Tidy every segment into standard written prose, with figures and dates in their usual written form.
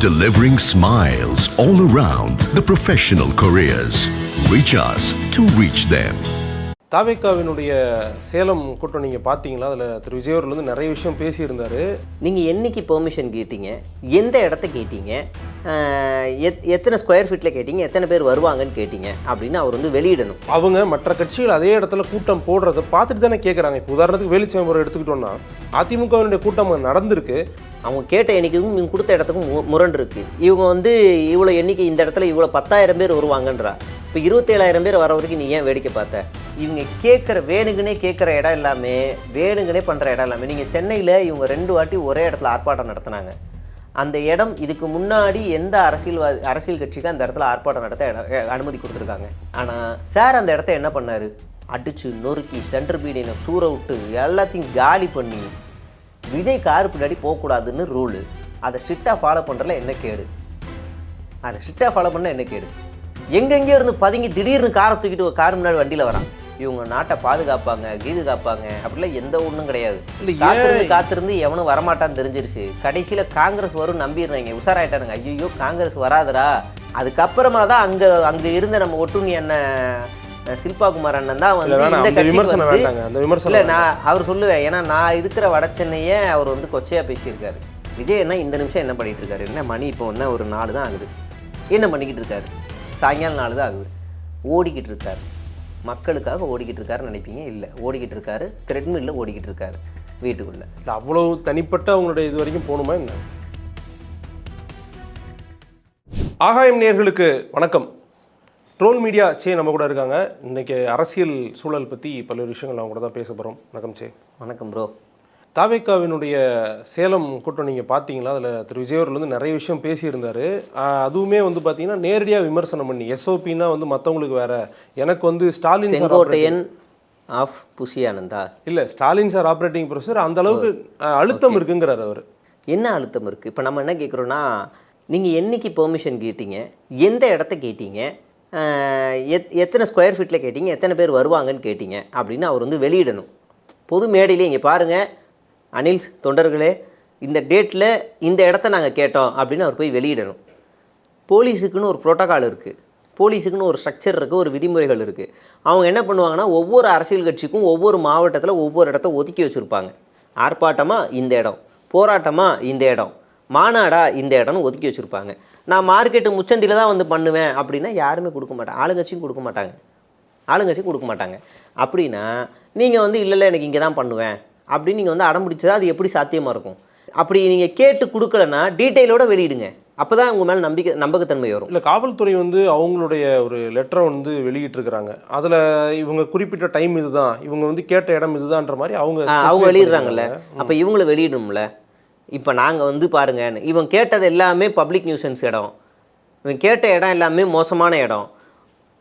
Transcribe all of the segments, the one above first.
delivering smiles all around the professional careers. Reach us to reach them. தாவேக்காவினுடைய Salem கூட்டம் நீங்கள் பார்த்தீங்களா? அதில் திரு விஜய் அவர்கள் வந்து நிறைய விஷயம் பேசியிருந்தார். நீங்கள் என்னைக்கு பெர்மிஷன் கேட்டீங்க, எந்த இடத்த கேட்டீங்க, எத்தனை ஸ்கொயர் ஃபீட்டில் கேட்டீங்க, எத்தனை பேர் வருவாங்கன்னு கேட்டீங்க அப்படின்னு அவர் வந்து வெளியிடணும். அவங்க மற்ற கட்சிகள் அதே இடத்துல கூட்டம் போடுறத பார்த்துட்டு தானே கேட்குறாங்க. இப்போ உதாரணத்துக்கு வேலுச்சாமி எடுத்துக்கிட்டோம்னா அதிமுகவினுடைய கூட்டம் நடந்திருக்கு. அவங்க கேட்ட எண்ணிக்கைக்கும் இவங்க கொடுத்த இடத்துக்கும் முரண் இருக்குது. இவங்க வந்து இவ்வளோ எண்ணிக்கை இந்த இடத்துல இவ்வளோ 10,000 பேர் வருவாங்கன்றா. இப்போ 27,000 பேர் வர வரைக்கும் நீ ஏன் வேடிக்கை பார்த்த? இவங்க கேட்குற வேணுங்கனே கேட்குற இடம் எல்லாமே, வேணுங்கனே பண்ணுற இடம் எல்லாமே. நீங்கள் சென்னையில் இவங்க 2 வாட்டி ஒரே இடத்துல ஆர்ப்பாட்டம் நடத்தினாங்க. அந்த இடம் இதுக்கு முன்னாடி எந்த அரசியல் கட்சிக்கு அந்த இடத்துல ஆர்ப்பாட்டம் நடத்த அனுமதி கொடுத்துருக்காங்க. ஆனால் சார் அந்த இடத்த என்ன பண்ணார்? அடித்து நொறுக்கி சென்டர் பீடினை சூற விட்டு எல்லாத்தையும் காலி பண்ணி விஜய் காரு பின்னாடி போகக்கூடாதுன்னு ரூலு. அதை ஸ்ட்ரிக்டாக ஃபாலோ பண்ணுறதுல என்ன கேடு? அதை ஸ்ட்ரிக்டாக ஃபாலோ பண்ணால் என்ன கேடு? எங்கெங்கேயோ இருந்து பதுங்கி திடீர்னு காரை தூக்கிட்டு கார் முன்னாடி வண்டியில் வரான். இவங்க நாட்டை பாதுகாப்பாங்க, கீது காப்பாங்க அப்படிலாம் எந்த ஒன்றும் கிடையாது. காத்திருந்து எவனும் வரமாட்டான்னு தெரிஞ்சிருச்சு. கடைசியில் காங்கிரஸ் வரும் நம்பியிருந்தாங்க, உஷாராயிட்டானுங்க. ஐயோ காங்கிரஸ் வராதுரா. அதுக்கப்புறமா தான் அங்கே இருந்த நம்ம ஒட்டுண்ணி அண்ணன் சில்பா குமார் அண்ணன் தான் வந்து இந்த கட்சி இல்லை நான் அவர் சொல்லுவேன். ஏன்னா நான் இருக்கிற வட சென்னையே அவர் வந்து கொச்சையாக பேசியிருக்காரு. விஜய் என்ன இந்த நிமிஷம் என்ன பண்ணிகிட்டு இருக்காரு? என்ன மணி இப்போ என்ன ஒரு 4 தான் ஆகுது. என்ன பண்ணிக்கிட்டு இருக்காரு? சாயங்காலம் 4 தான் ஆகுது. ஓடிக்கிட்டு இருக்காரு, மக்களுக்காக ஓடிக்கிட்டு இருக்காருன்னு நினைப்பீங்க. இல்லை, ஓடிக்கிட்டு இருக்காரு, த்ரெட்மில்ல ஓடிக்கிட்டு இருக்காரு வீட்டுக்குள்ளே. இல்லை அவ்வளோ தனிப்பட்ட அவங்களுடைய இது வரைக்கும் போகணுமா என்ன? ஆகாயம் நேயர்களுக்கு வணக்கம். ட்ரோல் மீடியா சே நம்ம கூட இருக்காங்க. இன்றைக்கி அரசியல் சூழல் பற்றி பல்வேறு விஷயங்கள் அவங்க கூட தான் பேச போகிறோம். வணக்கம் சே. வணக்கம் ப்ரோ. தாவேக்காவினுடைய சேலம் கூட்டம் நீங்கள் பார்த்தீங்களா? அதில் திரு விஜய் அவர்கள் வந்து நிறைய விஷயம் பேசியிருந்தார். அதுவுமே வந்து பார்த்தீங்கன்னா நேரடியாக விமர்சனம் பண்ணி, எஸ்ஓபின்னா வந்து மற்றவங்களுக்கு வேறு, எனக்கு வந்து ஸ்டாலின் செங்கோட்டையன் ஆஃப் புஷியானந்தா இல்லை, ஸ்டாலின் சார் ஆப்ரேட்டிங் ப்ரொசீஜர் அந்த அளவுக்கு அழுத்தம் இருக்குங்கிறார் அவர். என்ன அழுத்தம் இருக்குது? இப்போ நம்ம என்ன கேட்குறோன்னா, நீங்கள் என்னைக்கு பெர்மிஷன் கேட்டீங்க, எந்த இடத்த கேட்டீங்க, எத்தனை ஸ்கொயர் ஃபீட்டில் கேட்டீங்க, எத்தனை பேர் வருவாங்கன்னு கேட்டீங்க அப்படின்னு அவர் வந்து வெளியிடணும். பொது மேடையிலே இங்கே பாருங்கள் அனில்ஸ் தொண்டர்களே, இந்த டேட்டில் இந்த இடத்த நாங்கள் கேட்டோம் அப்படின்னு அவர் போய் வெளியிடணும். போலீஸுக்குன்னு ஒரு ப்ரோட்டோக்கால் இருக்குது, போலீஸுக்குன்னு ஒரு ஸ்ட்ரக்சர் இருக்குது, ஒரு விதிமுறைகள் இருக்குது. அவங்க என்ன பண்ணுவாங்கன்னா, ஒவ்வொரு அரசியல் கட்சிக்கும் ஒவ்வொரு மாவட்டத்தில் ஒவ்வொரு இடத்த ஒதுக்கி வச்சுருப்பாங்க. ஆர்ப்பாட்டமாக இந்த இடம், போராட்டமாக இந்த இடம், மாநாடா இந்த இடம்னு ஒதுக்கி வச்சுருப்பாங்க. நான் மார்க்கெட்டு முச்சந்தியில் தான் வந்து பண்ணுவேன் அப்படின்னா யாருமே கொடுக்க மாட்டாங்க. ஆளுங்கட்சியும் கொடுக்க மாட்டாங்க. அப்படின்னா நீங்கள் வந்து இல்லை எனக்கு இங்கே தான் பண்ணுவேன் அப்படின்னு நீங்கள் வந்து அடம் பிடிச்சதா அது எப்படி சாத்தியமாக இருக்கும்? அப்படி நீங்கள் கேட்டு கொடுக்கலன்னா டீட்டெயிலோடு வெளியிடுங்க. அப்போ தான் உங்கள் மேலே நம்பகத்தன்மை வரும். இல்லை, காவல்துறை வந்து அவங்களுடைய ஒரு லெட்டரை வந்து வெளியிட்டிருக்கிறாங்க. அதில் இவங்க குறிப்பிட்ட டைம் இதுதான், இவங்க வந்து கேட்ட இடம் இதுதான்ற மாதிரி அவங்க வெளியிடுறாங்கல்ல. அப்போ இவங்களை வெளியிடணும்ல. இப்போ நாங்கள் வந்து பாருங்கள், இவன் கேட்டது எல்லாமே பப்ளிக் நியூசன்ஸ் இடம், இவன் கேட்ட இடம் எல்லாமே மோசமான இடம்.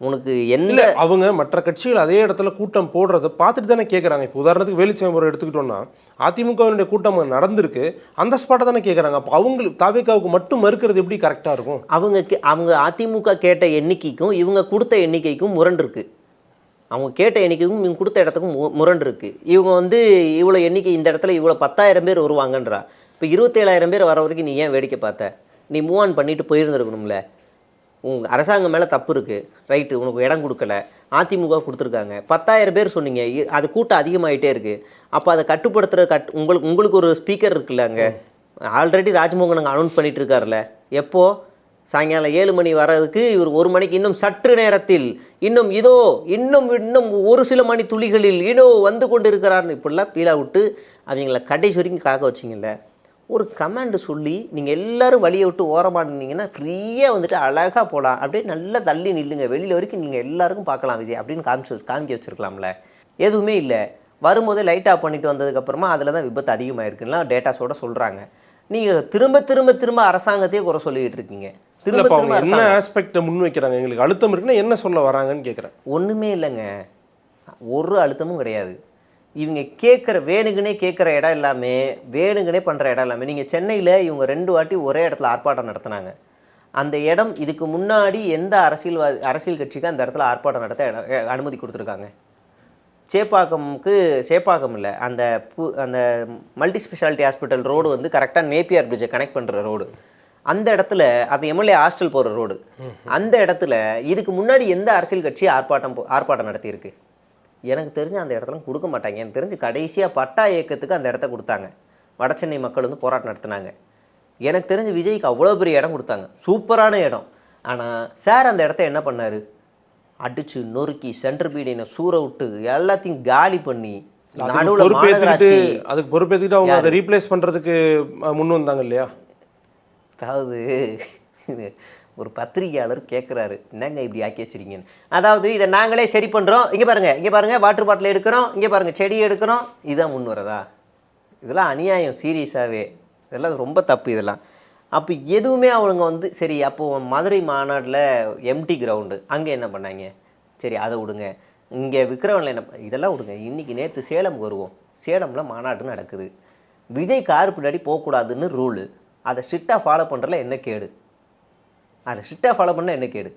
உனக்கு என்ன? அவங்க மற்ற கட்சிகள் அதே இடத்துல கூட்டம் போடுறத பார்த்துட்டு தானே கேட்குறாங்க. இப்போ உதாரணத்துக்கு வேலுச்சாமி எடுத்துக்கிட்டோம்னா அதிமுகவினுடைய கூட்டம் நடந்திருக்கு, அந்த ஸ்பாட்டை தானே கேட்குறாங்க. அப்போ அவங்களுக்கு தாவேக்காவுக்கு மட்டும் மறுக்கிறது எப்படி கரெக்டாக இருக்கும்? அவங்க அதிமுக கேட்ட எண்ணிக்கைக்கும் இவங்க கொடுத்த எண்ணிக்கைக்கும் முரண் இருக்குது. அவங்க கேட்ட எண்ணிக்கைக்கும் இவங்க கொடுத்த இடத்துக்கும் முரண் இருக்குது. இவங்க வந்து இவ்வளோ எண்ணிக்கை இந்த இடத்துல இவ்வளோ 10,000 பேர் வருவாங்கன்றா. இப்போ 27,000 பேர் வர வரைக்கும் நீ ஏன் வேடிக்கை பார்த்த? நீ மூவ் ஆன் பண்ணிட்டு போயிருந்துருக்கணும்ல. உங்கள் அரசாங்கம் மேலே தப்பு இருக்குது, ரைட்டு, உனக்கு இடம் கொடுக்கல, அதிமுக கொடுத்துருக்காங்க. 10,000 பேர் சொன்னீங்க, அது கூட்டம் அதிகமாகிட்டே இருக்குது. அப்போ அதை கட்டுப்படுத்துகிற உங்களுக்கு ஒரு ஸ்பீக்கர் இருக்குல்ல அங்கே. ஆல்ரெடி ராஜ்மோகன் அங்கே அனௌன்ஸ் பண்ணிகிட்டு இருக்காருல்ல. எப்போது? சாயங்காலம் 7 மணி வர்றதுக்கு இவர் 1 மணிக்கு இன்னும் சற்று நேரத்தில் இன்னும் ஒரு சில மணி துளிகளில் வந்து கொண்டு இருக்கிறார்னு இப்படிலாம் பீலா விட்டு அவங்கள கடைசி வரைக்கும் காக்க வச்சிங்கல்ல. ஒரு கமாண்டு சொல்லி நீங்கள் எல்லோரும் வழியை விட்டு ஓரமாட்டினீங்கன்னா ஃப்ரீயாக வந்துட்டு அழகாக போகலாம். அப்படியே நல்லா தள்ளி நில்லுங்க, வெளியில் வரைக்கும் நீங்கள் எல்லாருக்கும் பார்க்கலாம் விஜய் அப்படின்னு காமிக்க வச்சுருக்கலாம்ல. எதுவுமே இல்லை. வரும்போதே லைட் ஆஃப் பண்ணிட்டு வந்ததுக்கப்புறமா அதில் தான் விபத்து அதிகமாகிருக்குன்னா டேட்டாஸோட சொல்கிறாங்க. நீங்கள் திரும்ப அரசாங்கத்தையே குறை சொல்லிக்கிட்டு இருக்கீங்க. என்ன ஆஸ்பெக்டை முன் வைக்கிறாங்க? எங்களுக்கு அழுத்தம் இருக்குன்னா என்ன சொல்ல வராங்கன்னு கேட்குறேன். ஒன்றுமே இல்லைங்க, ஒரு அழுத்தமும் கிடையாது. இவங்க கேட்குற வேணுங்கனே கேட்குற இடம் எல்லாமே, வேணுங்கனே பண்ணுற இடம் எல்லாமே. நீங்கள் சென்னையில் இவங்க 2 வாட்டி ஒரே இடத்துல ஆர்ப்பாட்டம் நடத்தினாங்க. அந்த இடம் இதுக்கு முன்னாடி எந்த அரசியல் கட்சிக்கு அந்த இடத்துல ஆர்ப்பாட்டம் நடத்த அனுமதி கொடுத்துருக்காங்க? சேப்பாக்கம் இல்லை, அந்த மல்டி ஸ்பெஷாலிட்டி ஹாஸ்பிட்டல் ரோடு வந்து கரெக்டாக நேப்பியார் பிரிட்ஜை கனெக்ட் பண்ணுற ரோடு. அந்த இடத்துல அது எம்எல்ஏ ஹாஸ்டல் போகிற ரோடு, அந்த இடத்துல இதுக்கு முன்னாடி எந்த அரசியல் கட்சி ஆர்ப்பாட்டம் நடத்தியிருக்கு? எனக்கு தெரிஞ்சு அந்த இடத்துல கொடுக்க மாட்டாங்க. எனக்கு தெரிஞ்சு கடைசியாக பட்டா இயக்கத்துக்கு அந்த இடத்த கொடுத்தாங்க. வட சென்னை மக்கள் வந்து போராட்டம் நடத்தினாங்க. எனக்கு தெரிஞ்சு விஜய்க்கு அவ்வளோ பெரிய இடம் கொடுத்தாங்க, சூப்பரான இடம். ஆனால் சார் அந்த இடத்த என்ன பண்ணார்? அடித்து நொறுக்கி சென்டர் பீடினை சூற விட்டு எல்லாத்தையும் காலி பண்ணி நடுவில் மாநகராட்சி அதுக்கு பொறுப்பேற்றுக்கிட்டு அவங்க அதை ரீப்ளேஸ் பண்ணுறதுக்கு முன் வந்தாங்க இல்லையா? அதாவது ஒரு பத்திரிகையாளர் கேட்குறாரு, என்னங்க இப்படி ஆக்கி வச்சிருக்கீங்கன்னு. அதாவது இதை நாங்களே சரி பண்ணுறோம், இங்கே பாருங்கள் வாட்டர் பாட்டில் எடுக்கிறோம், இங்கே பாருங்கள் செடி எடுக்கிறோம், இதுதான் முன் வரதா? இதெல்லாம் அநியாயம், சீரியஸாகவே இதெல்லாம் ரொம்ப தப்பு இதெல்லாம். அப்போ எதுவுமே அவங்க வந்து சரி. அப்போது மதுரை மாநாட்டில் எம்டி கிரவுண்டு அங்கே என்ன பண்ணாங்க? சரி அதை விடுங்க. இங்கே விக்ரவனில் என்ன, இதெல்லாம் விடுங்க. இன்றைக்கி நேற்று சேலம் வருவோம். சேலமில் மாநாடு நடக்குது. விஜய் கார் பின்னாடி போகக்கூடாதுன்னு ரூலு. அதை ஸ்ட்ரிக்டாக ஃபாலோ பண்ணுறதுல என்ன கேடு? அதை ஸ்ட்ரிக்டாக ஃபாலோ பண்ணால் என்ன கேடு?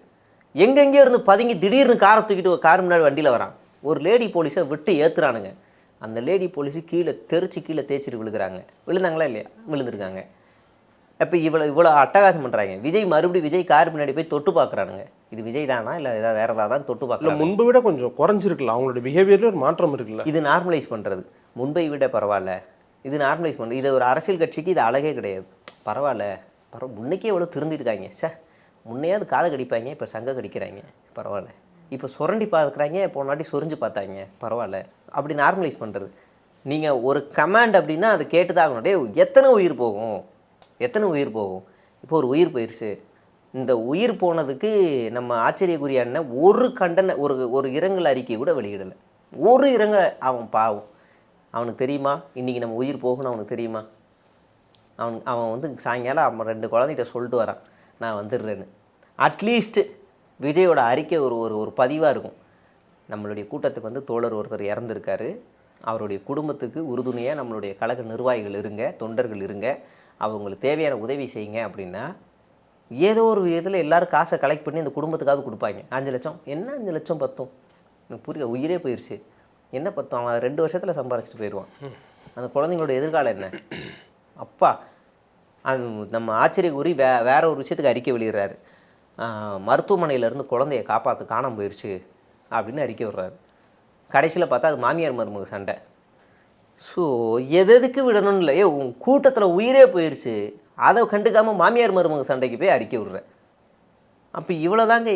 எங்கெங்கேயோ இருந்து பதுங்கி திடீர்னு காரை தூக்கிட்டு கார் முன்னாடி வண்டியில் வரான். ஒரு லேடி போலீஸை விட்டு ஏற்றுறானுங்க. அந்த லேடி போலீஸு கீழே கீழே தேய்ச்சிட்டு விழுகிறாங்க. விழுந்தாங்களா இல்லையா? விழுந்துருக்காங்க. அப்போ இவ்வளோ அட்டகாசம் பண்ணுறாங்க. விஜய் கார் பின்னாடி போய் தொட்டு பார்க்குறானுங்க. இது விஜய் தானா இல்லை ஏதாவது வேறு ஏதாவது தான் தொட்டு பார்க்கலாம். முன்பை விட கொஞ்சம் குறைஞ்சிருக்கலாம், அவங்களோட பிஹேவியரில் ஒரு மாற்றம் இருக்குல்ல. இது நார்மலைஸ் பண்ணுறது முன்பை விட பரவாயில்ல. இது நார்மலைஸ் பண்ணுறது. இது ஒரு அரசியல் கட்சிக்கு இது அழகே கிடையாது. பரவாயில்ல, முன்னைக்கே எவ்வளோ திருந்திருக்காங்க. முன்னையாவது காதை கடிப்பாங்க, இப்போ சங்க கடிக்கிறாங்க. பரவாயில்ல. இப்போ சுரண்டி பார்க்குறாங்க, போனாட்டி சொரிஞ்சு பார்த்தாங்க. பரவாயில்ல. அப்படி நார்மலைஸ் பண்ணுறது. நீங்கள் ஒரு கமாண்ட் அப்படின்னா அதை கேட்டு தான் ஆகணும். டே எத்தனை உயிர் போகும்? இப்போ ஒரு உயிர் போயிடுச்சு. இந்த உயிர் போனதுக்கு நம்ம ஆச்சரியக்குரிய அண்ணன் ஒரு இரங்கல் அறிக்கை கூட வெளியிடலை. ஒரு இரங்கல். அவன் பாவம், அவனுக்கு தெரியுமா இன்றைக்கி நம்ம உயிர் போகணும்? அவனுக்கு தெரியுமா? அவன் வந்து சாயங்காலம் அவன் 2 குழந்தைகிட்ட சொல்லிட்டு வரான், நான் வந்துடுறேன்னு. அட்லீஸ்ட்டு விஜயோட அறிக்கை ஒரு பதிவாக இருக்கும். நம்மளுடைய கூட்டத்துக்கு வந்து தோழர் ஒருத்தர் இறந்துருக்காரு, அவருடைய குடும்பத்துக்கு உறுதுணையாக நம்மளுடைய கழக நிர்வாகிகள் இருங்க, தொண்டர்கள் இருங்க, அவங்களுக்கு தேவையான உதவி செய்யுங்க அப்படின்னா ஏதோ ஒரு விதத்தில் எல்லோரும் காசை கலெக்ட் பண்ணி அந்த குடும்பத்துக்காவது கொடுப்பாங்க. 5 லட்சம் என்ன 5 லட்சம் பத்தும்? எனக்கு புரியல. உயிரே போயிடுச்சு, என்ன பத்தும்? அவன் 2 வருஷத்தில் சம்பாரிச்சிட்டு போயிடுவான். அந்த குழந்தைங்களோட எதிர்காலம் என்ன? அப்பா அது நம்ம ஆச்சரியக்குறி வேற ஒரு விஷயத்துக்கு அறிக்கை வெளியிடுறாரு. மருத்துவமனையிலேருந்து குழந்தைய காணாமல் போயிடுச்சு அப்படின்னு அறிக்கை விடுறாரு. கடைசியில் பார்த்தா அது மாமியார் மருமக சண்டை. ஸோ எதுக்கு விடணும்னு இல்லை. உன் கூட்டத்தில் உயிரே போயிடுச்சு, அதை கண்டுக்காமல் மாமியார் மருமக சண்டைக்கு போய் அறிக்கை விடுறேன். அப்போ இவ்வளோதாங்க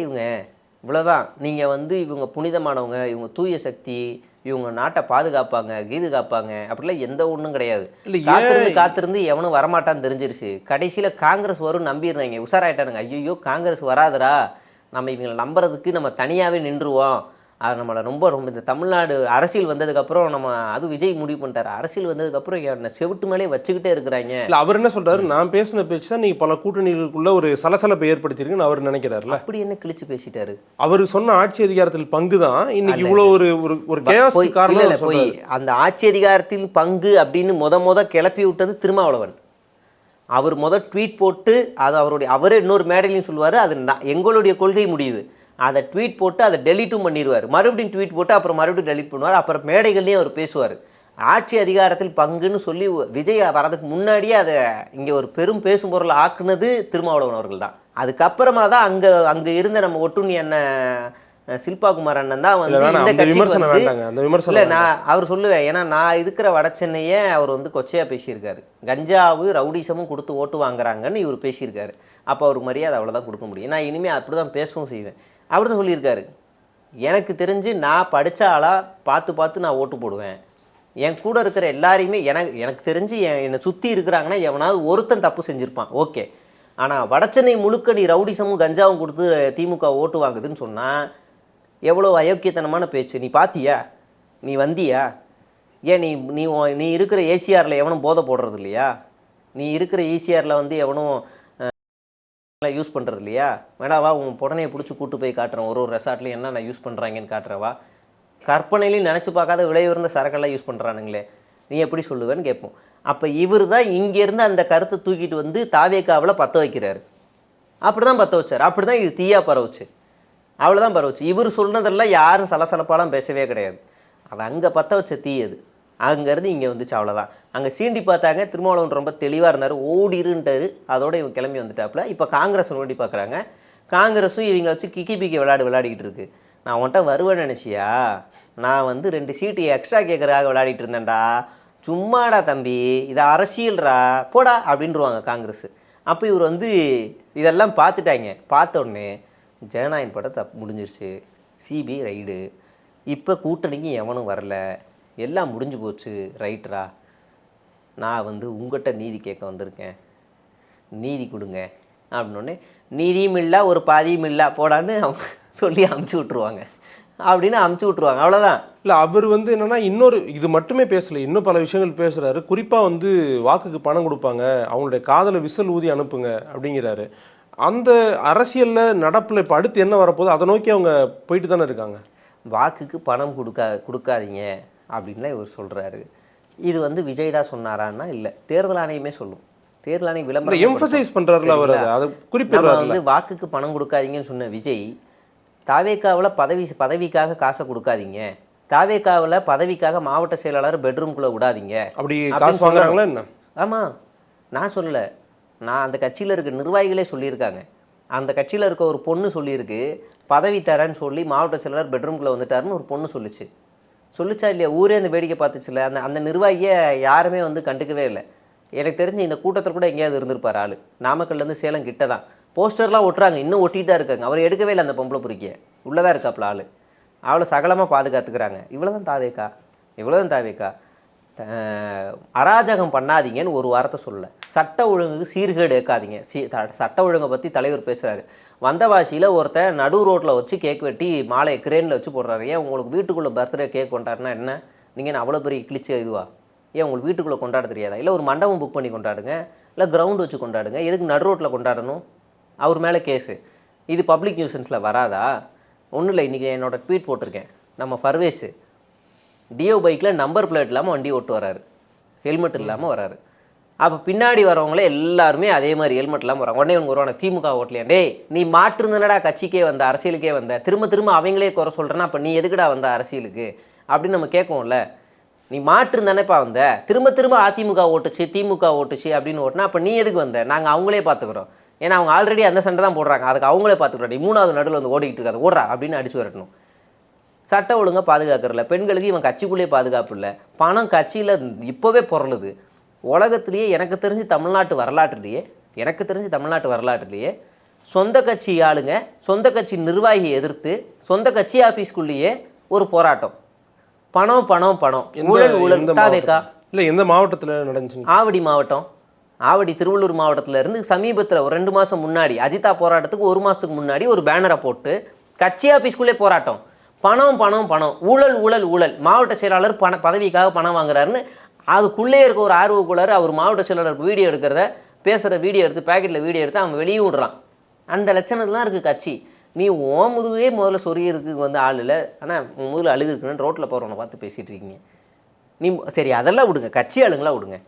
இவ்வளோதான். நீங்கள் வந்து இவங்க புனிதமானவங்க, இவங்க தூய சக்தி, இவங்க நாட்டை பாதுகாப்பாங்க, காப்பாங்க அப்படிலாம் எந்த ஒன்றும் கிடையாது. காத்திருந்து எவனும் வரமாட்டான்னு தெரிஞ்சிருச்சு. கடைசியில் காங்கிரஸ் வரும் நம்பியிருந்தாங்க, உஷாராயிட்டானுங்க. ஐயோ காங்கிரஸ் வராதுரா, நம்ம இவங்களை நம்புறதுக்கு நம்ம தனியாகவே நின்றுவோம். அது நம்மளை ரொம்ப இந்த தமிழ்நாடு அரசியல் வந்ததுக்கப்புறம் அது விஜய் முடிவு பண்ணிட்டார். அரசியல் வந்ததுக்கப்புறம் என்னை செவிட்டு மேலே வச்சுக்கிட்டே இருக்கிறாங்க. இல்லை அவர் என்ன சொல்கிறாரு, நான் பேசின பேச்சு தான் நீங்கள் பல கூட்டணிகளுக்குள்ள ஒரு சலசலப்பை ஏற்படுத்தியிருக்குன்னு அவர் நினைக்கிறாருல. அப்படி என்ன கிழிச்சு பேசிட்டாரு? அவர் சொன்ன ஆட்சி அதிகாரத்தில் பங்கு தான் இன்னைக்கு இவ்வளோ ஒரு கேஸ்க்கு காரணம். போய் அந்த ஆட்சி அதிகாரத்தில் பங்கு அப்படின்னு முத கிளப்பி விட்டது திருமாவளவன். அவர் ட்வீட் போட்டு அவரே இன்னொரு மேடையிலையும் சொல்லுவார், அது எங்களுடைய கொள்கை முடிவு. அதை ட்வீட் போட்டு அதை டெலிட்டும் பண்ணிடுவார். மறுபடியும் ட்வீட் போட்டு அப்புறம் மறுபடியும் டெலிட் பண்ணுவார். அப்புறம் மேடைகள்லேயும் அவர் பேசுவார். ஆட்சி அதிகாரத்தில் பங்குன்னு சொல்லி விஜய் வரதுக்கு முன்னாடியே அதை இங்கே ஒரு பெரும் பேசும் பொருள் ஆக்குனது திருமாவளவன் அவர்கள் தான். அதுக்கப்புறமா தான் அங்கே இருந்த நம்ம ஒட்டுண்ணி அண்ணன் சில்பா குமார் அண்ணன் தான் வந்து இந்த கட்சிக்கு இல்லை நான் அவர் சொல்லுவேன். ஏன்னா நான் இருக்கிற வட சென்னையை அவர் வந்து கொச்சையாக பேசியிருக்காரு. கஞ்சாவு ரவுடிசமும் கொடுத்து ஓட்டு வாங்குறாங்கன்னு இவர் பேசியிருக்காரு. அப்போ அவருக்கு மரியாதை அவ்வளோதான் கொடுக்க முடியும். நான் இனிமேல் அப்படி தான் பேசவும் செய்வேன். அப்படி தான் சொல்லியிருக்காரு. எனக்கு தெரிஞ்சு நான் படித்த ஆளாக பார்த்து நான் ஓட்டு போடுவேன். என் கூட இருக்கிற எல்லாரையுமே எனக்கு தெரிஞ்சு என்னை சுற்றி இருக்கிறாங்கன்னா எவனாவது ஒருத்தன் தப்பு செஞ்சுருப்பான், ஓகே. ஆனால் வடச்சென்னை முழுக்க நீ ரவுடிசமும் கஞ்சாவும் கொடுத்து திமுக ஓட்டு வாங்குதுன்னு சொன்னால் எவ்வளோ அயோக்கியத்தனமான பேச்சு. நீ பார்த்தியா? நீ வந்தியா? ஏன் நீ இருக்கிற ஏசிஆரில் எவனும் போதை போடுறது இல்லையா? நீ இருக்கிற ஈசிஆரில் வந்து எவனும் யூஸ் பண்ணுறது இல்லையா? வேணாவா உன் புடனையை பிடிச்சி கூட்டு போய் காட்டுறேன், ஒரு ரெசார்ட்லையும் என்ன யூஸ் பண்ணுறாங்கன்னு காட்டுறவா? கற்பனையிலையும் நினச்சி பார்க்காத விலை உயர்ந்த சரக்கெல்லாம் யூஸ் பண்ணுறானுங்களே, நீ எப்படி சொல்லுவேன்னு கேட்போம். அப்போ இவர் தான் இங்கேருந்து அந்த கருத்தை தூக்கிட்டு வந்து தாவேக்காவில் பற்ற வைக்கிறாரு. அப்படி தான் பற்ற வச்சார். அப்படி தான் இது தீயா பரவுச்சு. அவ்வளோதான் பரவுச்சு. இவர் சொன்னதெல்லாம் யாரும் சலசலப்பாலாம் பேசவே கிடையாது. அது அங்கே பற்ற வச்ச தீ அது. அங்கேருந்து இங்கே வந்துச்சு, அவ்வளோதான். அங்கே சீண்டி பார்த்தாங்க, திருமாவளவன் ரொம்ப தெளிவாக இருந்தார், ஓடிருன்ட்டார். அதோட இவங்க கிளம்பி வந்துட்டாப்புல. இப்போ காங்கிரஸ் ஓடி பார்க்குறாங்க. காங்கிரஸும் இவங்க வச்சு கிக்கி பிக்கி விளையாடிக்கிட்டு இருக்கு. நான் உன்ட்ட வருவேன்னு நினச்சியா? நான் வந்து 2 சீட்டு எக்ஸ்ட்ரா கேட்குறதுக்காக விளையாடிட்டு இருந்தேன்டா. சும்மாடா தம்பி, இது அரசியல்ரா, போடா அப்படின்ருவாங்க காங்கிரஸ். அப்போ இவர் வந்து இதெல்லாம் பார்த்துட்டாங்க. பார்த்த உடனே ஜனநாயகன் படம் முடிஞ்சிருச்சு, சிபிஐ ரைடு, இப்போ கூட்டணிக்கு எவனும் வரல, எல்லாம் முடிஞ்சு போச்சு, ரைட்ரா, நான் வந்து உங்கள்கிட்ட நீதி கேட்க வந்திருக்கேன், நீதி கொடுங்க அப்படின்னோடனே நீதியும் இல்லை ஒரு பாதியும் இல்லை போடான்னு அவங்க சொல்லி அமுச்சு விட்ருவாங்க. அப்படின்னு அமுச்சு விட்ருவாங்க, அவ்வளோதான். இல்லை அவர் வந்து என்னென்னா இன்னொரு இது மட்டுமே பேசலை, இன்னும் பல விஷயங்கள் பேசுகிறாரு. குறிப்பாக வந்து வாக்குக்கு பணம் கொடுப்பாங்க, அவங்களுடைய காதலை விசில் ஊதி அனுப்புங்க அப்படிங்கிறாரு. அந்த அரசியலில் நடப்பில் இப்போ அடுத்து என்ன வரப்போகுது அதை நோக்கி அவங்க போயிட்டு தானே இருக்காங்க. வாக்குக்கு பணம் கொடுக்காதீங்க அப்படின்லாம் இவர் சொல்கிறாரு. இது வந்து விஜய் தான் சொன்னாரான்னா இல்லை, தேர்தல் ஆணையமே சொல்லும். தேர்தல் ஆணையம் விளம்பரம் எம்பசைஸ் பண்ணுறாருல அவர், அதை குறிப்பிடுறாரு. வந்து வாக்குக்கு பணம் கொடுக்காதீங்கன்னு சொன்ன விஜய், தாவேக்காவில் பதவிக்காக காசை கொடுக்காதீங்க, தாவேக்காவில் பதவிக்காக மாவட்ட செயலாளர் பெட்ரூம்குள்ளே விடாதீங்க அப்படி காசு வாங்குறாங்களா என்ன? ஆமாம், நான் சொல்லலை, நான் அந்த கட்சியில் இருக்க நிர்வாகிகளே சொல்லியிருக்காங்க. அந்த கட்சியில் இருக்க ஒரு பொண்ணு சொல்லியிருக்கு, பதவி தரேன்னு சொல்லி மாவட்ட செயலாளர் பெட்ரூம்குள்ளே வந்துட்டாருன்னு ஒரு பொண்ணு சொல்லிச்சா இல்லையா? ஊரே அந்த வேடிக்கை பார்த்துச்சுல. அந்த நிர்வாகியை யாருமே வந்து கண்டுக்கவே இல்லை. எனக்கு தெரிஞ்சு இந்த கூட்டத்தில் கூட எங்கேயாவது இருந்திருப்பார் ஆள். நாமக்கல்லேருந்து சேலம் கிட்ட தான் போஸ்டர்லாம் ஒட்டுறாங்க, இன்னும் ஒட்டிகிட்டு தான் இருக்காங்க. அவர் எடுக்கவே இல்லை அந்த பொம்பளை பொறுக்கிய, உள்ளே இருக்காப்புல ஆள். அவ்வளோ சகலமாக பாதுகாத்துக்கிறாங்க. இவ்வளோதான் தாவேக்கா. அராஜகம் பண்ணாதீங்கன்னு ஒரு வாரத்தை சொல்லலை. சட்ட ஒழுங்குக்கு சீர்கேடு ஏற்காதீங்க. சட்ட ஒழுங்கை பற்றி தலைவர் பேசுகிறாரு. வந்தவாசியில் ஒருத்தர் நடு ரோட்டில் வச்சு கேக் வெட்டி மாலையை கிரேனில் வச்சு போடுறாரு. ஏன் உங்களுக்கு வீட்டுக்குள்ளே பர்த்டே கேக் கொண்டாடுனா என்ன? நீங்கள் என்ன அவ்வளோ பெரிய கிழிச்சு இதுவா? ஏன் உங்களுக்கு வீட்டுக்குள்ளே கொண்டாட தெரியாதா? இல்லை ஒரு மண்டபம் புக் பண்ணி கொண்டாடுங்க, இல்லை கிரவுண்டு வச்சு கொண்டாடுங்க, எதுக்கு நடு ரோட்டில் கொண்டாடணும்? அவர் மேலே கேஸு. இது பப்ளிக் நியூசன்ஸில் வராதா? ஒன்றும் இல்லை, இன்றைக்கி என்னோடய ட்வீட் போட்டிருக்கேன். நம்ம ஃபர்வேஸு டியோ பைக்கில் நம்பர் பிளேட் இல்லாமல் வண்டி ஓட்டு வராரு, ஹெல்மெட் இல்லாமல் வராரு. அப்போ பின்னாடி வரவங்களே எல்லாருமே அதே மாதிரி ஹெல்மெட் இல்லாமல் வராங்க. உடனே இவங்க வருவாங்க, திமுக ஓட்டலையா? டேய், நீ மாற்றுந்தனடா கட்சிக்கே வந்த, அரசியலுக்கே வந்த, திரும்ப அவங்களே குறை சொல்கிறேன்னா அப்போ நீ எதுக்குடா வந்த அரசியலுக்கு அப்படின்னு நம்ம கேட்கும்ல. நீ மாற்றுந்தானேப்பா வந்த, திரும்ப அதிமுக ஓட்டுச்சு திமுக ஓட்டுச்சு அப்படின்னு ஓட்டுனா அப்போ நீ எதுக்கு வந்த? நாங்கள் அவங்களே பார்த்துக்குறோம். ஏன்னா அவங்க ஆல்ரெடி அந்த சண்டை தான் போடுறாங்க, அதுக்கு அவங்களே பார்த்துக்குறோம். நீ 3வது நடுவில் வந்து ஓடிக்கிட்டு இருக்காது, ஓடுறா அப்படின்னு அடிச்சு வரட்டணும். சட்ட ஒழுங்காக பாதுகாக்கிறல, பெண்களுக்கு இவன் கட்சிக்குள்ளேயே பாதுகாப்பு இல்லை. பணம் கட்சியில் இப்போவே பொருளுது. உலகத்திலேயே எனக்கு தெரிஞ்சு தமிழ்நாட்டு வரலாற்றுலேயே சொந்த கட்சி ஆளுங்க சொந்த கட்சி நிர்வாகியை எதிர்த்து சொந்த கட்சி ஆஃபீஸ்க்குள்ளேயே ஒரு போராட்டம். பணம் ஊழல் தாவேக்கா. இல்லை, எந்த மாவட்டத்தில் நடந்துச்சு? ஆவடி மாவட்டம், ஆவடி திருவள்ளூர் மாவட்டத்தில் இருந்து சமீபத்தில் ஒரு 2 மாதம் முன்னாடி அஜிதா போராட்டத்துக்கு 1 மாதத்துக்கு முன்னாடி ஒரு பேனரை போட்டு கட்சி ஆஃபீஸ்க்குள்ளே போராட்டம். பணம் ஊழல் மாவட்ட செயலாளர் பதவிக்காக பணம் வாங்குறாருன்னு அதுக்குள்ளே இருக்க ஒரு ஆர்வக்குள்ளார் அவர் மாவட்ட செயலாளருக்கு வீடியோ எடுக்கிறத, பேசுகிற வீடியோ எடுத்து பேக்கெட்டில் வீடியோ எடுத்து அவன் வெளியே விடுறான். அந்த லட்சணம்லாம் இருக்குது கட்சி. நீ முதுகே முதல்ல சொரியறதுக்கு வந்து ஆள் இல்லை, ஆனால் முதல்ல அழுகு இருக்குன்னு ரோட்டில் போகிறவனை பார்த்து பேசிகிட்டு இருக்கீங்க. நீ சரி அதெல்லாம் விடுங்க, கட்சி ஆளுங்களாம் விடுங்க.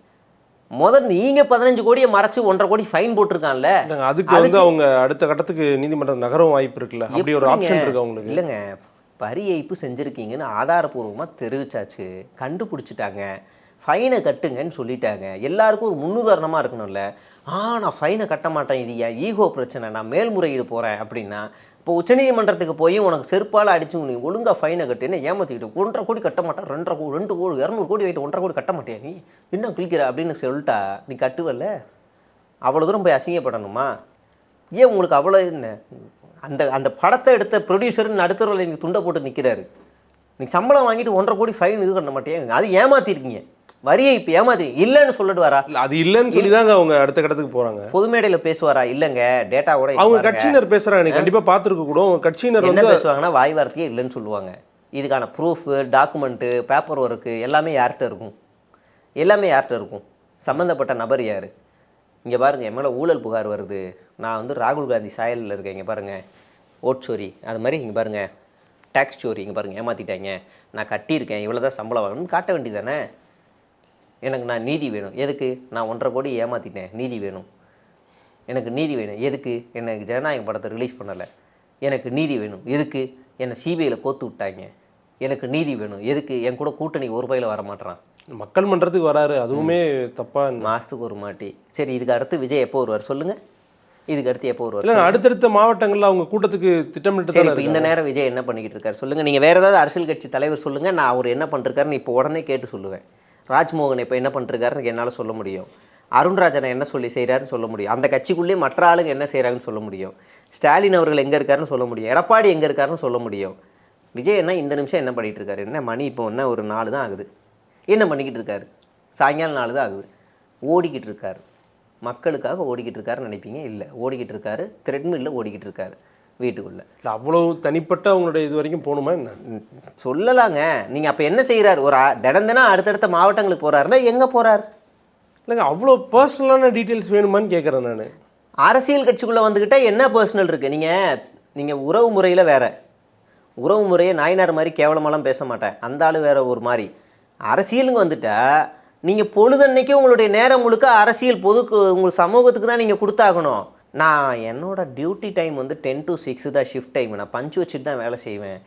நீங்கள் 15 கோடியை மறைச்சு 1.5 கோடி ஃபைன் போட்டிருக்கான்ல, அதுக்கு வந்து அவங்க அடுத்த கட்டத்துக்கு நீதிமன்றம் நகரம் வாய்ப்பு இருக்குல்ல, அப்படி ஒரு ஆப்ஷன் இருக்கு அவங்களுக்கு. இல்லைங்க, வரி ஏய்ப்பு செஞ்சுருக்கீங்கன்னு ஆதாரப்பூர்வமாக தெரிவிச்சாச்சு, கண்டுபிடிச்சிட்டாங்க, ஃபைனை கட்டுங்கன்னு சொல்லிட்டாங்க. எல்லாருக்கும் ஒரு முன்னுதாரணமாக இருக்கணும்ல. நான் ஃபைனை கட்ட மாட்டேன், இது என் ஈகோ பிரச்சனை, நான் மேல்முறையீடு போகிறேன் அப்படின்னா இப்போ உச்சநீதிமன்றத்துக்கு போய் உனக்கு செருப்பால் அடிச்சு நீ ஒழுங்காக ஃபைனை கட்டுன்னு ஏமாற்றிக்கிட்டு 1.5 கோடி கட்ட மாட்டேன், 2 கோடி 200 கோடி வைட்டு 1.5 கோடி கட்ட மாட்டேன், நீ இன்னும் கிளிக்கிற அப்படின்னு சொல்லிட்டா நீ கட்டுவல்ல. அவ்வளோ தூரம் போய் அசிங்கப்படணுமா? ஏன் உங்களுக்கு அவ்வளோ என்ன? அந்த படத்தை எடுத்த ப்ரொடியூசர்னு நடுத்தரவில் நீங்கள் துண்டை போட்டு நிற்கிறாரு. நீங்கள் சம்பளம் வாங்கிட்டு 1.5 கோடி ஃபைன் இது பண்ண மாட்டேங்க, அது ஏமாற்றிருக்கீங்க. வரியை இப்போ ஏமாத்தி இல்லைன்னு சொல்லிட்டு வரா? அது இல்லைன்னு சொல்லி தாங்க அவங்க அடுத்த கட்டத்துக்கு போகிறாங்க. பொது மேடையில் பேசுவாரா? இல்லைங்க, டேட்டா கூட அவங்க கட்சியினர் பேசுகிறாங்க, நீ கண்டிப்பாக பார்த்துருக்க கூட. அவங்க கட்சியினர் என்ன பேசுவாங்கன்னா வாய் வார்த்தையே இல்லைன்னு சொல்லுவாங்க. இதுக்கான ப்ரூஃபு, டாக்குமெண்ட்டு, பேப்பர் ஒர்க்கு எல்லாமே யார்கிட்ட இருக்கும்? சம்மந்தப்பட்ட நபர் யார்? இங்கே பாருங்கள், என் மேலே ஊழல் புகார் வருது, நான் வந்து ராகுல் காந்தி சாயலில் இருக்கேன், இங்கே பாருங்கள் ஓட் சோரி, அது மாதிரி இங்கே பாருங்கள் டேக்ஸ் சோரி, இங்கே பாருங்கள் ஏமாற்றிட்டாங்க, நான் கட்டியிருக்கேன், இவ்வளோ தான் சம்பளம் வாங்கணும்னு காட்ட வேண்டியதானே? எனக்கு நான் நீதி வேணும். எதுக்கு? நான் 1.5 கோடி ஏமாற்றிட்டேன், நீதி வேணும். எனக்கு நீதி வேணும். எதுக்கு? எனக்கு ஜனநாயகம் படத்தை ரிலீஸ் பண்ணலை, எனக்கு நீதி வேணும். எதுக்கு? என்னை சிபிஐயில் கோத்து விட்டாங்க, எனக்கு நீதி வேணும். எதுக்கு என் கூட கூட்டணி ஒரு பையில வர மாட்டேறான்? மக்கள் மன்றத்துக்கு வராரு, அதுவுமே தப்பா? மாதத்துக்கு ஒரு மாட்டி. சரி, இதுக்கு அடுத்து விஜய் எப்போ வருவார் சொல்லுங்கள்? இதுக்கு அடுத்து எப்போ வருவார்? இல்லை, அடுத்தடுத்த மாவட்டங்களில் அவங்க கூட்டத்துக்கு திட்டமிட்டு. சரி, இப்போ இந்த நேரம் விஜய் என்ன பண்ணிக்கிட்டு இருக்காரு சொல்லுங்கள்? நீங்கள் வேறு ஏதாவது அரசியல் கட்சி தலைவர் சொல்லுங்கள், நான் அவர் என்ன பண்ணிருக்காருன்னு இப்போ உடனே கேட்டு சொல்லுவேன். ராஜ்மோகன் இப்போ என்ன பண்ணிருக்காருன்னு என்னால் சொல்ல முடியும். அருண்ராஜனை என்ன சொல்லி செய்கிறாருன்னு சொல்ல முடியும். அந்த கட்சிக்குள்ளேயே மற்ற ஆளுங்க என்ன செய்கிறாங்கன்னு சொல்ல முடியும். ஸ்டாலின் அவர்கள் எங்கே இருக்காருன்னு சொல்ல முடியும். எடப்பாடி எங்கே இருக்காருன்னு சொல்ல முடியும். விஜய் என்ன இந்த நிமிஷம் என்ன பண்ணிகிட்டு இருக்காரு? என்ன மணி இப்போ என்ன ஒரு 4 தான் ஆகுது. என்ன பண்ணிக்கிட்டு இருக்காரு? சாயங்காலம் 4 தான் ஆகுது. ஓடிக்கிட்டு இருக்காரு, மக்களுக்காக ஓடிக்கிட்டு இருக்காருன்னு நினைப்பீங்க. இல்லை, ஓடிக்கிட்டு இருக்காரு, த்ரெட்மில்ல ஓடிக்கிட்டு இருக்காரு வீட்டுக்குள்ளே. இல்லை, அவ்வளோ தனிப்பட்ட அவங்களுடைய இது வரைக்கும் போகணுமா என்ன சொல்லலாங்க. நீங்கள் அப்போ என்ன செய்கிறார்? ஒரு தினம் அடுத்தடுத்த மாவட்டங்களுக்கு போகிறாருன்னா எங்கே போகிறார்? இல்லைங்க, அவ்வளோ பர்சனலான டீட்டெயில்ஸ் வேணுமான்னு கேட்குறேன் நான். அரசியல் கட்சிக்குள்ளே வந்துக்கிட்டால் என்ன பர்சனல் இருக்குது? நீங்கள் உறவு முறையில் வேறு, உறவு முறையை நாயனார் மாதிரி கேவலமெல்லாம் பேச மாட்டேன், அந்த ஆள் வேறு ஒரு மாதிரி. அரசியலுங்க வந்துட்டால் நீங்கள் பொழுதன்னைக்கு உங்களுடைய நேரம் முழுக்க அரசியல் உங்களுக்கு சமூகத்துக்கு தான் நீங்கள் கொடுத்தாகணும். நான் என்னோட டியூட்டி டைம் வந்து 10 to 6 தான் ஷிஃப்ட் டைம். நான் பஞ்ச் வச்சுட்டு தான் வேலை செய்வேன்.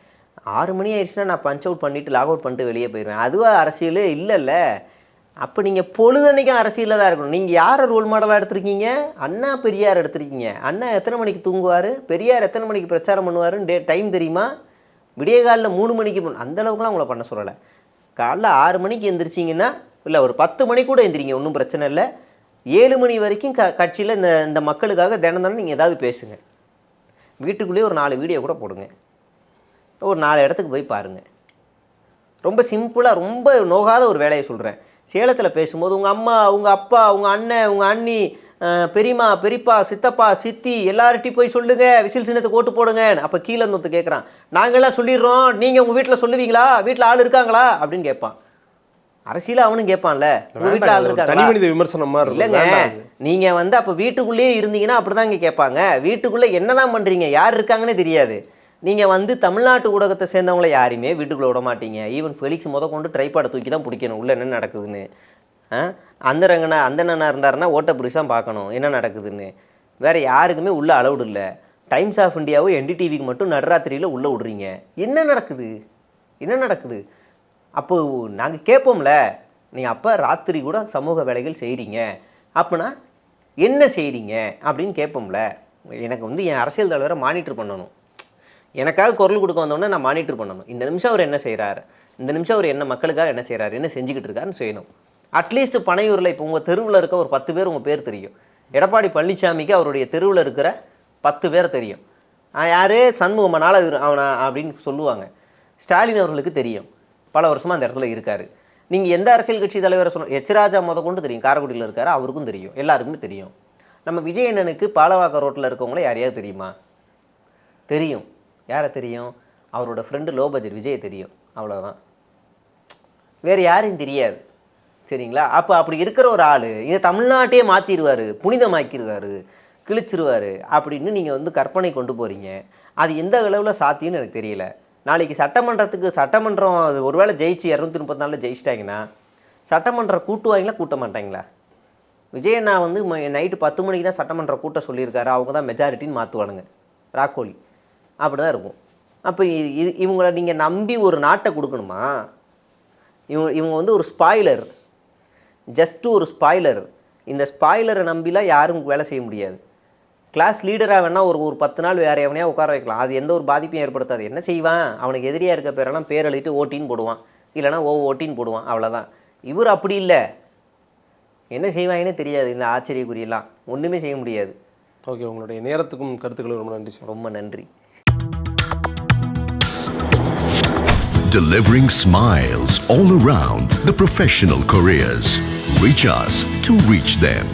6 மணி ஆயிடுச்சுன்னா நான் பஞ்ச் அவுட் பண்ணிவிட்டு லாக் அவுட் பண்ணிட்டு வெளியே போயிடுவேன். அதுவாக அரசியல் இல்லைல்ல. அப்போ நீங்கள் பொழுதன்னைக்கும் அரசியலில் தான் இருக்கணும். நீங்கள் யாரை ரோல் மாடலாக எடுத்திருக்கீங்க? அண்ணா பெரியார் எடுத்திருக்கீங்க. அண்ணா எத்தனை மணிக்கு தூங்குவார்? பெரியார் எத்தனை மணிக்கு பிரச்சாரம் பண்ணுவாருன்னு டைம் தெரியுமா? விடிய காலில் 3 மணிக்கு அந்தளவுக்குலாம் உங்களை பண்ண சொல்லலை. காலைல 6 மணிக்கு எந்திரிச்சிங்கன்னா, இல்லை ஒரு 10 மணி கூட எந்திரிங்க, ஒன்றும் பிரச்சனை இல்லை. 7 மணி வரைக்கும் கட்சியில் இந்த மக்களுக்காக தினம் நீங்கள் ஏதாவது பேசுங்க. வீட்டுக்குள்ளேயே ஒரு 4 வீடியோ கூட போடுங்க. ஒரு 4 இடத்துக்கு போய் பாருங்கள். ரொம்ப சிம்பிளாக, ரொம்ப நோகாத ஒரு வேலையை சொல்கிறேன். சேலத்தில் பேசும்போது உங்கள் அம்மா, உங்கள் அப்பா, உங்கள் அண்ணன், உங்கள் அண்ணி, பெரியம்மா, பெரியப்பா, சித்தப்பா, சித்தி எல்லார்ட்டையும் போய் சொல்லுங்கள், விசில் சின்னத்துக்கு ஓட்டு போடுங்க. அப்போ கீழே இருந்து கேட்குறான், நாங்கள்லாம் சொல்லிடுறோம், நீங்கள் உங்கள் வீட்டில் சொல்லுவீங்களா? வீட்டில் ஆள் இருக்காங்களா அப்படின்னு கேட்பான். அரசியல் அவனும் கேட்பான்ல, உங்கள் வீட்டில் ஆள் இருக்காங்க. தனி மனித விமர்சனம் மாதிரி இல்லைங்க. நீங்கள் வந்து அப்போ வீட்டுக்குள்ளேயே இருந்தீங்கன்னா அப்படி தான் இங்கே கேட்பாங்க. வீட்டுக்குள்ளே என்ன தான் பண்ணுறீங்க, யார் இருக்காங்கன்னே தெரியாது. நீங்கள் வந்து தமிழ்நாட்டு ஊடகத்தை சேர்ந்தவங்கள யாரையுமே வீட்டுக்குள்ளே விட மாட்டீங்க. ஈவன் ஃபெலிக்ஸ் கொண்டு ட்ரைபாடை தூக்கி தான் பிடிக்கணும் உள்ளே என்ன நடக்குதுன்னு. அந்தண்ணனா இருந்தாருன்னா ஓட்ட புரிசாக பார்க்கணும் என்ன நடக்குதுன்னு. வேறு யாருக்குமே உள்ளே அலவுடு இல்லை. டைம்ஸ் ஆஃப் இந்தியாவும் NDTVக்கு மட்டும் நடுராத்திரியில் உள்ளே விடுறீங்க. என்ன நடக்குது? என்ன நடக்குது? அப்போது நாங்கள் கேட்போம்ல, நீங்கள் அப்போ ராத்திரி கூட சமூக வேலைகள் செய்கிறீங்க அப்படின்னா என்ன செய்கிறீங்க அப்படின்னு கேட்போம்ல. எனக்கு வந்து என் அரசியல் தலைவரை மானிட்டர் பண்ணணும். எனக்காக குரல் கொடுக்க வந்தோடனே நான் மானிட்டர் பண்ணணும். இந்த நிமிஷம் அவர் என்ன செய்கிறார், இந்த நிமிஷம் அவர் என்ன மக்களுக்காக என்ன செய்கிறார், என்ன செஞ்சுக்கிட்டு இருக்காருன்னு செய்யணும். அட்லீஸ்ட் பனையூரில் இப்போ உங்கள் தெருவில் இருக்க ஒரு 10 பேர் உங்கள் பேர் தெரியும். எடப்பாடி பழனிசாமிக்கு அவருடைய தெருவில் இருக்கிற 10 பேர் தெரியும். யார்? சண்முகமனால் அவனை அப்படின்னு சொல்லுவாங்க. ஸ்டாலின் அவர்களுக்கு தெரியும், பல வருஷமாக அந்த இடத்துல இருக்கார். நீங்கள் எந்த அரசியல் கட்சி தலைவரை எச் ராஜா கொண்டு தெரியும், காரைக்குடியில் இருக்கார், அவருக்கும் தெரியும், எல்லாருக்குமே தெரியும். நம்ம விஜய் அண்ணனுக்கு பாலவாக்க ரோட்டில் இருக்கவங்கள யாரையாவது தெரியுமா? தெரியும். யாரை தெரியும்? அவரோட ஃப்ரெண்டு லோ பட்ஜெட் விஜயை தெரியும், அவ்வளோதான். வேறு யாரையும் தெரியாது. சரிங்களா? அப்போ அப்படி இருக்கிற ஒரு ஆள் இதை தமிழ்நாட்டையே மாற்றிடுவார், புனிதமாக்கிடுவார், கிழிச்சிருவார் அப்படின்னு நீங்கள் வந்து கற்பனை கொண்டு போகிறீங்க. அது எந்த அளவில் சாத்தியம்னு எனக்கு தெரியல. நாளைக்கு சட்டமன்றம் ஒருவேளை ஜெயிச்சு 234 ஜெயிச்சிட்டாங்கன்னா சட்டமன்றம் கூட்டுவாங்களா கூட்ட மாட்டாங்களா? விஜயண்ணா வந்து நைட்டு 10 மணிக்கு தான் சட்டமன்றம் கூட்ட சொல்லியிருக்காரு, அவங்க தான் மெஜாரிட்டின்னு மாற்றுவானுங்க. ராக்கோலி அப்படி தான் இருக்கும். அப்போ இவங்கள நீங்கள் நம்பி ஒரு நாட்டை கொடுக்கணுமா? இவங்க வந்து ஒரு ஸ்பாய்லர், ஜஸ்ட்டு ஒரு ஸ்பாய்லர். இந்த ஸ்பாய்லரை நம்பிலாம் யாரும் வேலை செய்ய முடியாது. கிளாஸ் லீடராக வேணால் ஒரு 10 நாள் வேறு எவனையா உட்கார வைக்கலாம், அது எந்த ஒரு பாதிப்பையும் ஏற்படுத்தாது. என்ன செய்வான்? அவனுக்கு எதிரியாக இருக்க பேரெல்லாம் பேர் எழுதிட்டு ஓட்டின்னு போடுவான், இல்லைனா ஓட்டின்னு போடுவான், அவ்வளோதான். இவர் அப்படி இல்லை. என்ன செய்வாங்கன்னே தெரியாது. இந்த ஆச்சரியக்குரியெல்லாம் ஒன்றுமே செய்ய முடியாது. ஓகே, உங்களுடைய நேரத்துக்கும் கருத்துக்களும் ரொம்ப நன்றி. ரொம்ப நன்றி. Delivering smiles all around the professional careers. Reach us to reach them.